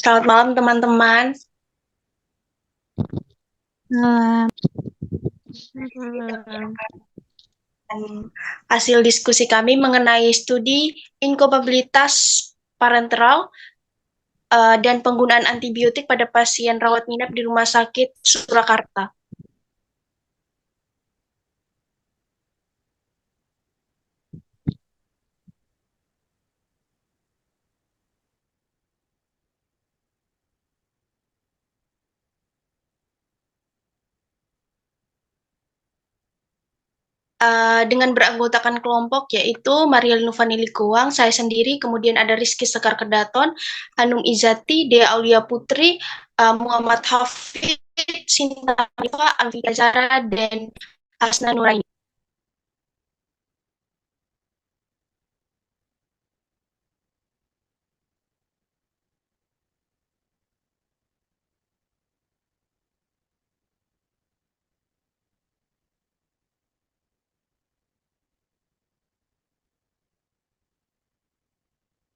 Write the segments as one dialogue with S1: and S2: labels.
S1: Selamat malam teman-teman.
S2: Nah,
S1: Hasil diskusi kami mengenai studi inkubabilitas parenteral dan penggunaan antibiotik pada pasien rawat inap di Rumah Sakit Surakarta. Dengan beranggotakan kelompok yaitu Maria Novanili Kuang, saya sendiri, kemudian ada Rizky Sekar Kedaton, Hanum Izati, Dea Aulia Putri, Muhammad Hafid, Sinta Rifa, Alfi Zara, dan Hasna Nuraini.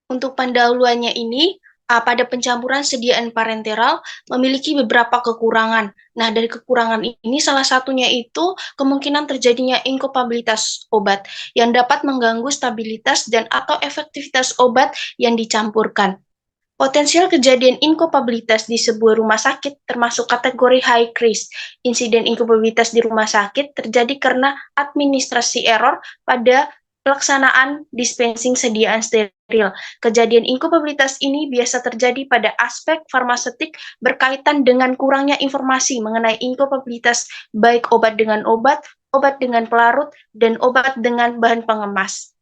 S1: Untuk pendahuluannya ini, pada pencampuran sediaan parenteral memiliki beberapa kekurangan. Nah, dari kekurangan ini salah satunya itu kemungkinan terjadinya inkopabilitas obat yang dapat mengganggu stabilitas dan atau efektivitas obat yang dicampurkan. Potensial kejadian inkopabilitas di sebuah rumah sakit termasuk kategori high risk. Insiden inkopabilitas di rumah sakit terjadi karena administrasi error pada pelaksanaan dispensing sediaan steril. Kejadian inkopabilitas ini biasa terjadi pada aspek farmaseutik berkaitan dengan kurangnya informasi mengenai inkopabilitas baik obat dengan pelarut, dan obat dengan bahan pengemas.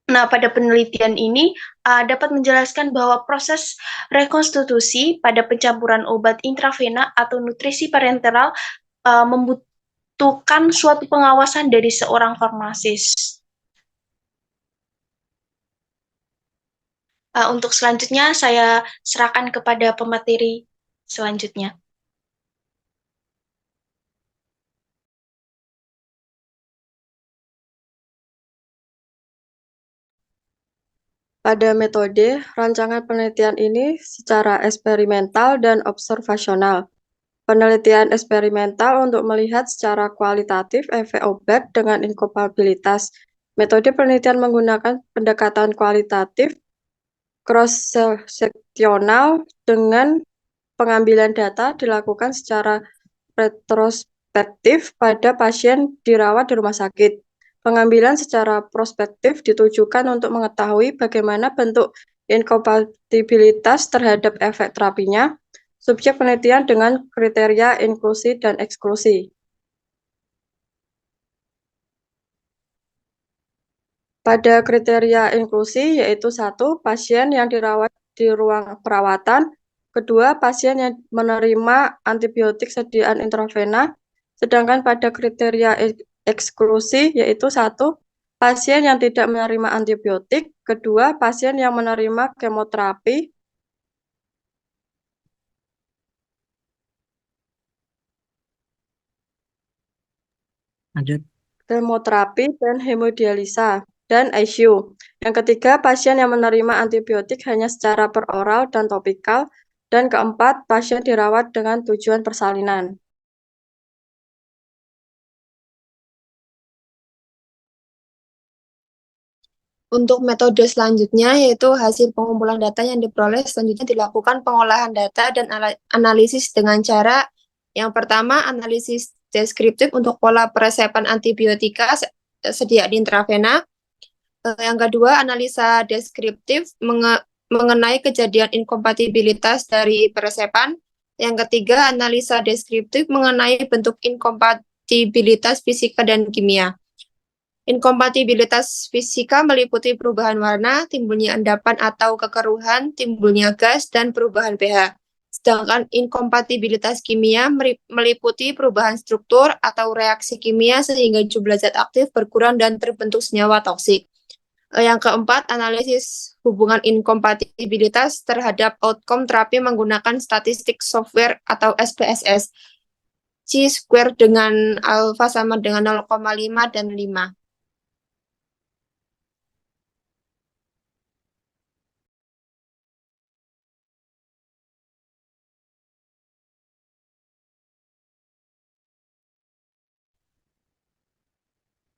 S1: Nah, pada penelitian ini dapat menjelaskan bahwa proses rekonstitusi pada pencampuran obat intravena atau nutrisi parenteral membutuhkan suatu pengawasan dari seorang farmasis. Untuk selanjutnya, saya serahkan kepada pemateri selanjutnya.
S3: Pada metode, rancangan penelitian ini secara eksperimental dan observasional. Penelitian eksperimental untuk melihat secara kualitatif efek obat dengan inkopabilitas. Metode penelitian menggunakan pendekatan kualitatif cross-seksional dengan pengambilan data dilakukan secara retrospektif pada pasien dirawat di rumah sakit. Pengambilan secara prospektif ditujukan untuk mengetahui bagaimana bentuk inkompatibilitas terhadap efek terapinya, subjek penelitian dengan kriteria inklusi dan eksklusi. Pada kriteria inklusi yaitu satu, pasien yang dirawat di ruang perawatan, kedua, pasien yang menerima antibiotik sediaan intravena, sedangkan pada kriteria eksklusi yaitu satu, pasien yang tidak menerima antibiotik, kedua, pasien yang menerima kemoterapi,
S2: lanjut.
S3: dan hemodialisa, dan ICU. Yang ketiga, pasien yang menerima antibiotik hanya secara peroral dan topikal, dan keempat, pasien dirawat dengan tujuan persalinan.
S4: Untuk metode selanjutnya, yaitu hasil pengumpulan data yang diperoleh, selanjutnya dilakukan pengolahan data dan analisis dengan cara yang pertama, analisis deskriptif untuk pola peresepan antibiotika sedia di intravena. Yang kedua, analisa deskriptif mengenai kejadian inkompatibilitas dari peresepan. Yang ketiga, analisa deskriptif mengenai bentuk inkompatibilitas fisika dan kimia. Inkompatibilitas fisika meliputi perubahan warna, timbulnya endapan atau kekeruhan, timbulnya gas, dan perubahan pH. Sedangkan inkompatibilitas kimia meliputi perubahan struktur atau reaksi kimia sehingga jumlah zat aktif berkurang dan terbentuk senyawa toksik. Yang keempat, analisis hubungan inkompatibilitas terhadap outcome terapi menggunakan statistik software atau SPSS. Chi-square dengan alfa sama dengan 0,5 dan 5.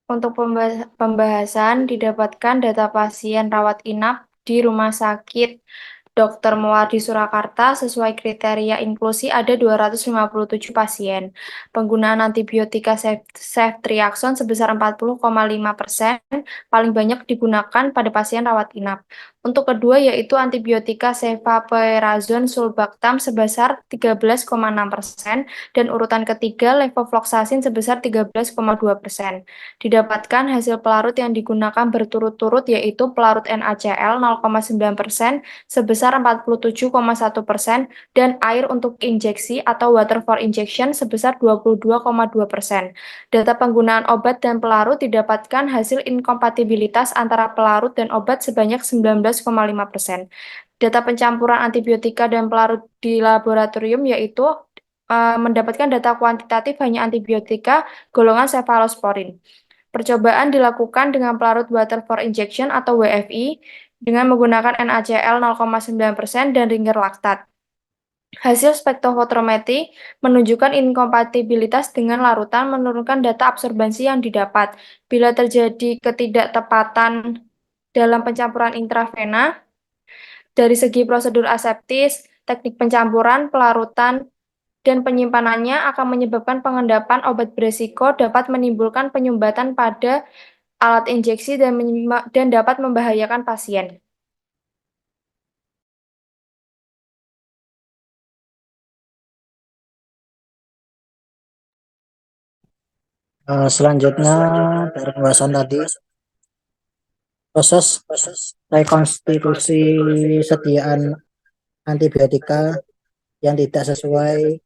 S4: Untuk pembahasan didapatkan data pasien rawat inap di Rumah Sakit Dr. Muwardi Surakarta sesuai kriteria inklusi ada 257 pasien. Penggunaan antibiotika ceftriaxone sebesar 40,5%, paling banyak digunakan pada pasien rawat inap. Untuk kedua yaitu antibiotika cefaperazone sulbactam sebesar 13,6% dan urutan ketiga levofloxacin sebesar 13,2%. Didapatkan hasil pelarut yang digunakan berturut-turut yaitu pelarut NaCl 0,9% sebesar 47,1% dan air untuk injeksi atau water for injection sebesar 22,2%. Data penggunaan obat dan pelarut didapatkan hasil inkompatibilitas antara pelarut dan obat sebanyak 19,5%. Data pencampuran antibiotika dan pelarut di laboratorium yaitu mendapatkan data kuantitatif hanya antibiotika golongan cephalosporin. Percobaan dilakukan dengan pelarut water for injection atau WFI dengan menggunakan NaCl 0,9% dan Ringer laktat. Hasil spektrofotometri menunjukkan inkompatibilitas dengan larutan menurunkan data absorbansi yang didapat. Bila terjadi ketidaktepatan dalam pencampuran intravena, dari segi prosedur aseptis, teknik pencampuran, pelarutan, dan penyimpanannya akan menyebabkan pengendapan obat beresiko dapat menimbulkan penyumbatan pada alat injeksi dan dapat membahayakan pasien.
S2: Selanjutnya dari pembahasan tadi, proses rekonstitusi sediaan antibiotika yang tidak sesuai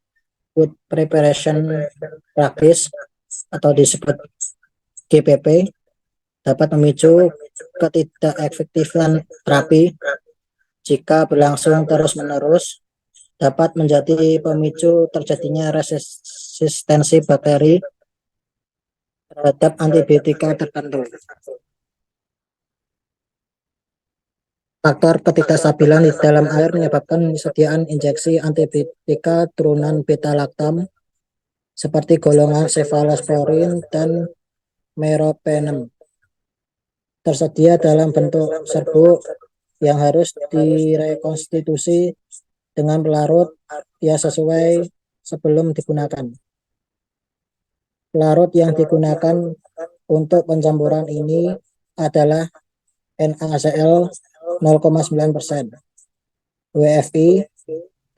S2: Food Preparation Practice atau disebut GPP dapat memicu ketidakefektifan terapi. Jika berlangsung terus-menerus, dapat menjadi pemicu terjadinya resistensi bakteri terhadap antibiotika tertentu. Faktor ketidakstabilan di dalam air menyebabkan sediaan injeksi antibiotika turunan beta-laktam seperti golongan cephalosporin dan meropenem tersedia dalam bentuk serbuk yang harus direkonstitusi dengan pelarut yang sesuai sebelum digunakan. Pelarut yang digunakan untuk pencampuran ini adalah NaCl 0,9%, WFI,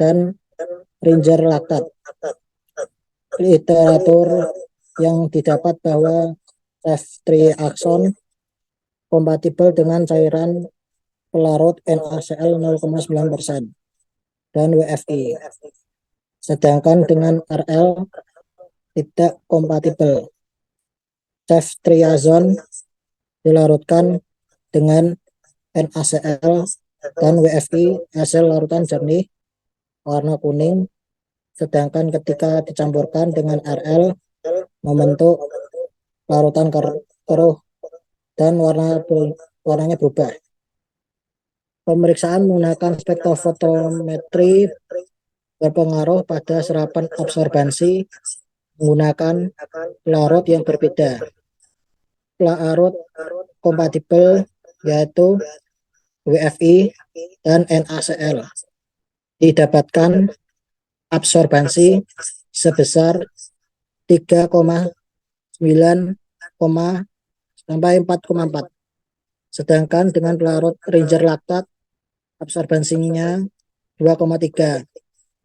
S2: dan Ringer laktat. Literatur yang didapat bahwa ceftriaxone kompatibel dengan cairan pelarut NaCl 0,9% dan WFI, sedangkan dengan RL tidak kompatibel. Ceftriaxone dilarutkan dengan NaCl dan WFI hasil larutan jernih warna kuning, sedangkan ketika dicampurkan dengan RL membentuk larutan keruh dan warnanya berubah. Pemeriksaan menggunakan spektrofotometri berpengaruh pada serapan absorbansi menggunakan pelarut yang berbeda. Pelarut kompatibel yaitu WFI dan NaCl didapatkan absorbansi sebesar 3,9 sampai 4,4. Sedangkan dengan pelarut Ringer laktat absorbansinya 2,3.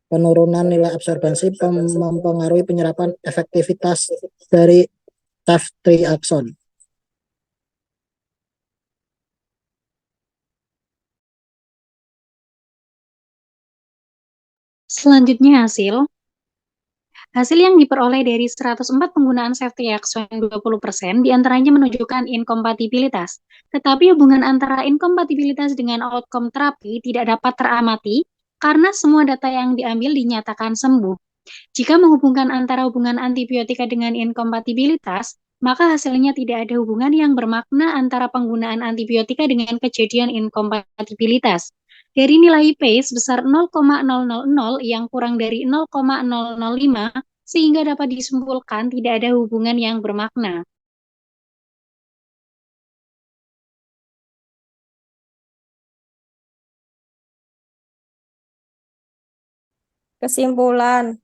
S2: Penurunan nilai absorbansi mempengaruhi penyerapan efektivitas dari ceftriaxone.
S5: Selanjutnya hasil yang diperoleh dari 104 penggunaan ceftriaxone 20% diantaranya menunjukkan inkompatibilitas. Tetapi hubungan antara inkompatibilitas dengan outcome terapi tidak dapat teramati karena semua data yang diambil dinyatakan sembuh. Jika menghubungkan antara hubungan antibiotika dengan inkompatibilitas, maka hasilnya tidak ada hubungan yang bermakna antara penggunaan antibiotika dengan kejadian inkompatibilitas. Dari nilai P sebesar 0,000 yang kurang dari 0,005, sehingga dapat disimpulkan tidak ada hubungan yang bermakna.
S6: Kesimpulan,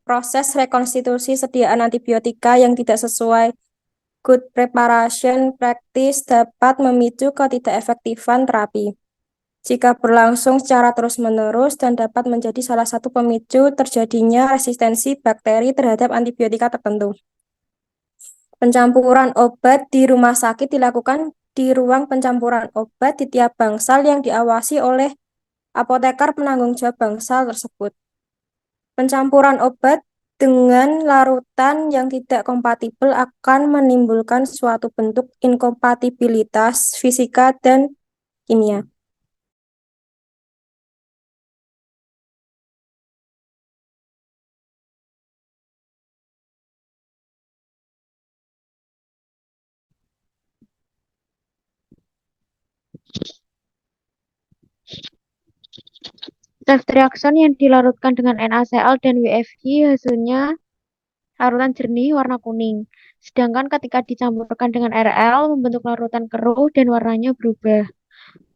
S6: proses rekonstitusi sediaan antibiotika yang tidak sesuai good preparation practice dapat memicu ketidakefektifan terapi. Jika berlangsung secara terus-menerus dan dapat menjadi salah satu pemicu terjadinya resistensi bakteri terhadap antibiotika tertentu. Pencampuran obat di rumah sakit dilakukan di ruang pencampuran obat di tiap bangsal yang diawasi oleh apoteker penanggung jawab bangsal tersebut. Pencampuran obat dengan larutan yang tidak kompatibel akan menimbulkan suatu bentuk inkompatibilitas fisika dan kimia.
S7: Ceftriaxone yang dilarutkan dengan NaCl dan WFI hasilnya larutan jernih warna kuning. Sedangkan ketika dicampurkan dengan RL membentuk larutan keruh dan warnanya berubah.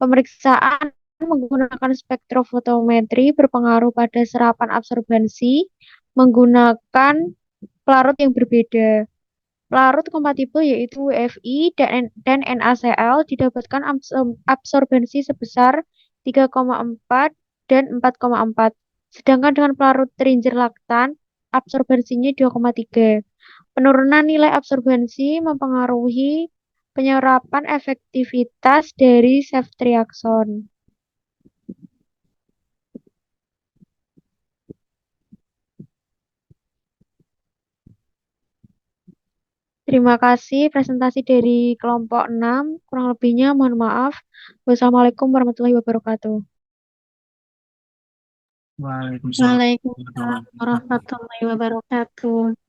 S7: Pemeriksaan menggunakan spektrofotometri berpengaruh pada serapan absorbensi menggunakan pelarut yang berbeda. Pelarut kompatibel yaitu WFI dan NaCl didapatkan absorbensi sebesar 3,4 dan 4,4. Sedangkan dengan pelarut Ringer laktan, absorbensinya 2,3. Penurunan nilai absorbensi mempengaruhi penyerapan efektivitas dari ceftriaxone. Terima kasih presentasi dari kelompok 6. Kurang lebihnya mohon maaf. Wassalamualaikum warahmatullahi wabarakatuh.
S5: Waalaikumsalam warahmatullahi wabarakatuh.